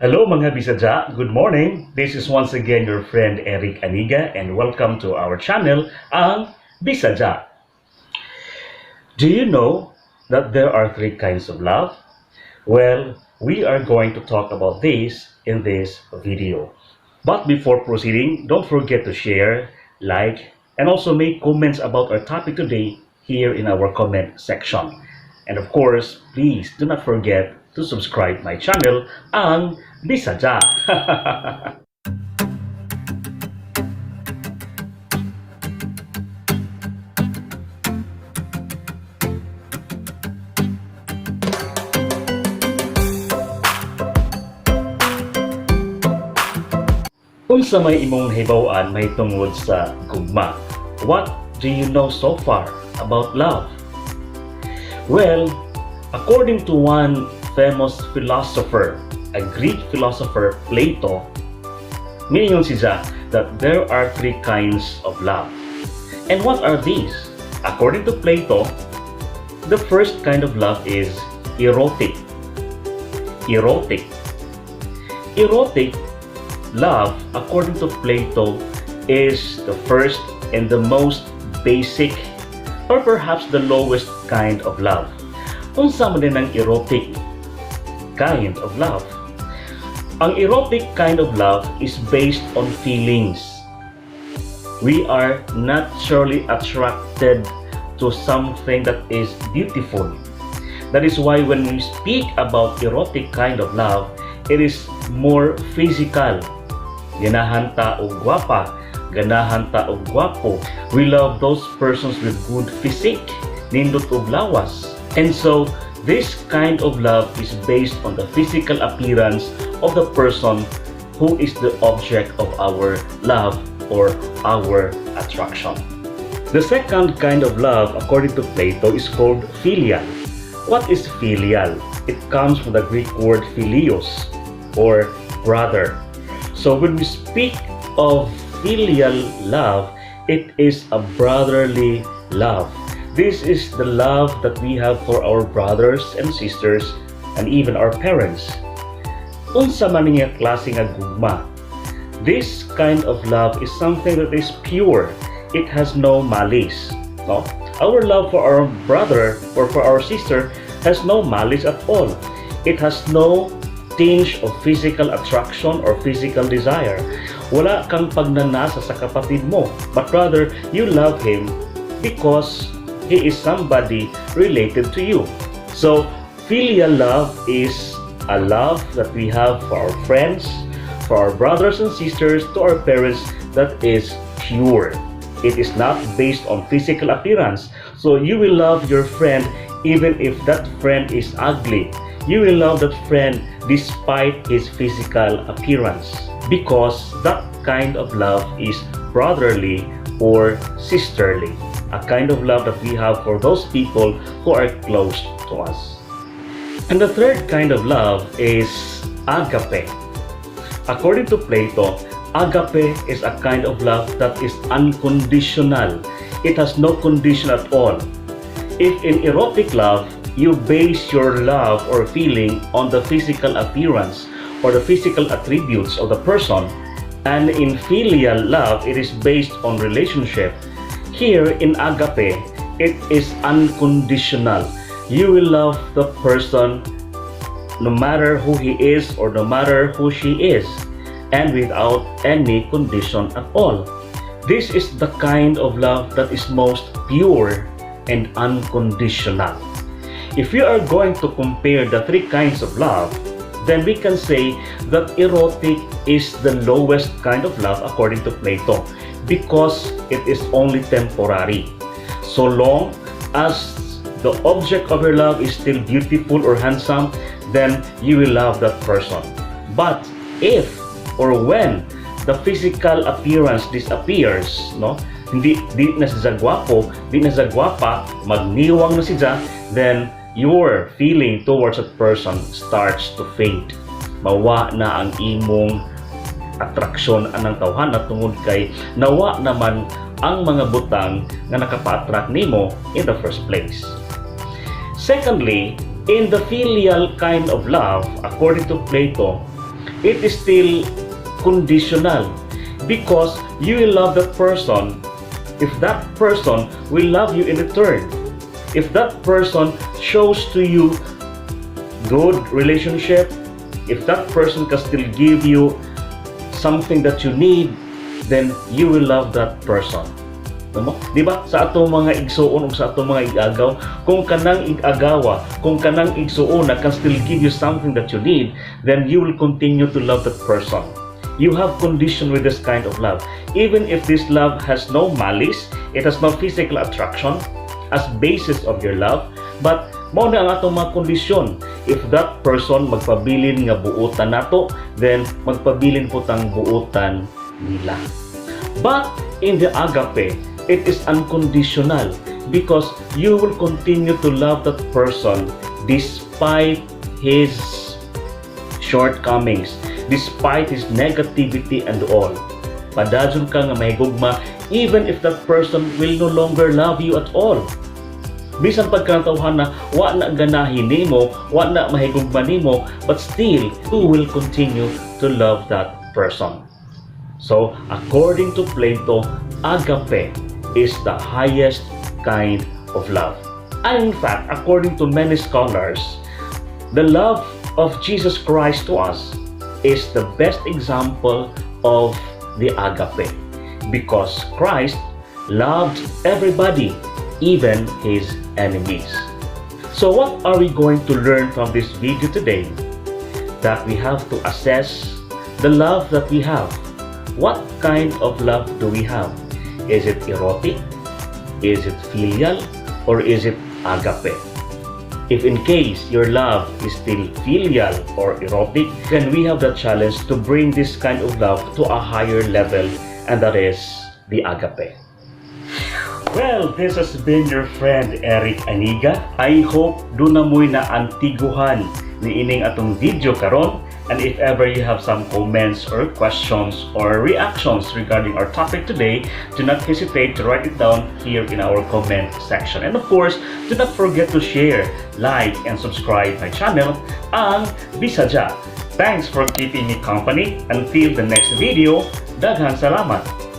Hello mga bisadya, good morning. This is once again your friend Eric Aniga and welcome to our channel, ang Bisadya. Do you know that there are three kinds of love? Well, we are going to talk about this in this video. But before proceeding, don't forget to share, like, and also make comments about our topic today here in our comment section. And of course, please do not forget to subscribe my channel, ang Bisadya. Unsa may imong hibaw-an may tungod sa gugma? What do you know so far about love? Well, according to one famous philosopher, a Greek philosopher, Plato, mingon siya that there are three kinds of love. And what are these? According to Plato, the first kind of love is erotic. Erotic love, according to Plato, is the first and the most basic or perhaps the lowest kind of love. Unsa man din ang erotic kind of love? Ang erotic kind of love is based on feelings. We are naturally attracted to something that is beautiful. That is why when we speak about erotic kind of love, it is more physical. Ganahan ta og gwapa, ganahan ta og gwapo. We love those persons with good physique, nindot og lawas. And so, this kind of love is based on the physical appearance of the person who is the object of our love or our attraction. The second kind of love, according to Plato, is called filial. What is filial? It comes from the Greek word philios, or brother. So when we speak of filial love, it is a brotherly love. This is the love that we have for our brothers and sisters and even our parents. Unsa man niya klase nga gugma? This kind of love is something that is pure. It has no malice. No? Our love for our brother or for our sister has no malice at all. It has no tinge of physical attraction or physical desire. Wala kang pagnanasa sa kapatid mo, but rather you love him because he is somebody related to you. So, filial love is a love that we have for our friends, for our brothers and sisters, to our parents that is pure. It is not based on physical appearance. So, you will love your friend even if that friend is ugly. You will love that friend despite his physical appearance, because that kind of love is brotherly or sisterly. A kind of love that we have for those people who are close to us. And the third kind of love is agape. According to Plato, agape is a kind of love that is unconditional. It has no condition at all. If in erotic love, you base your love or feeling on the physical appearance or the physical attributes of the person, and in filial love, it is based on relationship. Here in agape, it is unconditional. You will love the person no matter who he is or no matter who she is, and without any condition at all. This is the kind of love that is most pure and unconditional. If we are going to compare the three kinds of love, then we can say that erotic is the lowest kind of love according to Plato, because it is only temporary. So long as the object of your love is still beautiful or handsome, then you will love that person. But if or when the physical appearance disappears, no, di na siya gwapo, di na siya gwapa, magniwang na siya, then your feeling towards that person starts to fade. Mawa na ang imong attraction anang tawhana tungod kay nawa naman ang mga butang nga nakapa-attract nimo in the first place. Secondly, in the filial kind of love, according to Plato, it is still conditional because you will love that person if that person will love you in return. If that person shows to you good relationship, if that person can still give you something that you need, then you will love that person. Tama? Di ba? Sa atong mga igsuon o sa atong mga igagaw, kung kanang igagawa, kung kanang igsuon na can still give you something that you need, then you will continue to love that person. You have condition with this kind of love. Even if this love has no malice, it has no physical attraction as basis of your love, but mao na ang atong mga kondisyon. If that person magpabilin nga buotan nato, then magpabilin po tang buotan nila. But in the agape, it is unconditional because you will continue to love that person despite his shortcomings, despite his negativity and all. Padadyon ka nga mahigugma even if that person will no longer love you at all. Bisan pagkatawhan na wa na ganahin nimo, wa na mahigugma nimo, but still you will continue to love that person. So, according to Plato, agape is the highest kind of love. And in fact, according to many scholars, the love of Jesus Christ to us is the best example of the agape because Christ loved everybody, even his enemies. So what are we going to learn from this video today? That we have to assess the love that we have. What kind of love do we have? Is it erotic? Is it filial? Or is it agape? If in case your love is still filial or erotic, then we have the challenge to bring this kind of love to a higher level, and that is the agape. Well, this has been your friend Eric Aniga. I hope do na mo'y na antiguhan ni ining atong video karon. And if ever you have some comments or questions or reactions regarding our topic today, do not hesitate to write it down here in our comment section. And of course, do not forget to share, like, and subscribe my channel, ang Bisadya. Thanks for keeping me company. Until the next video, daghang salamat!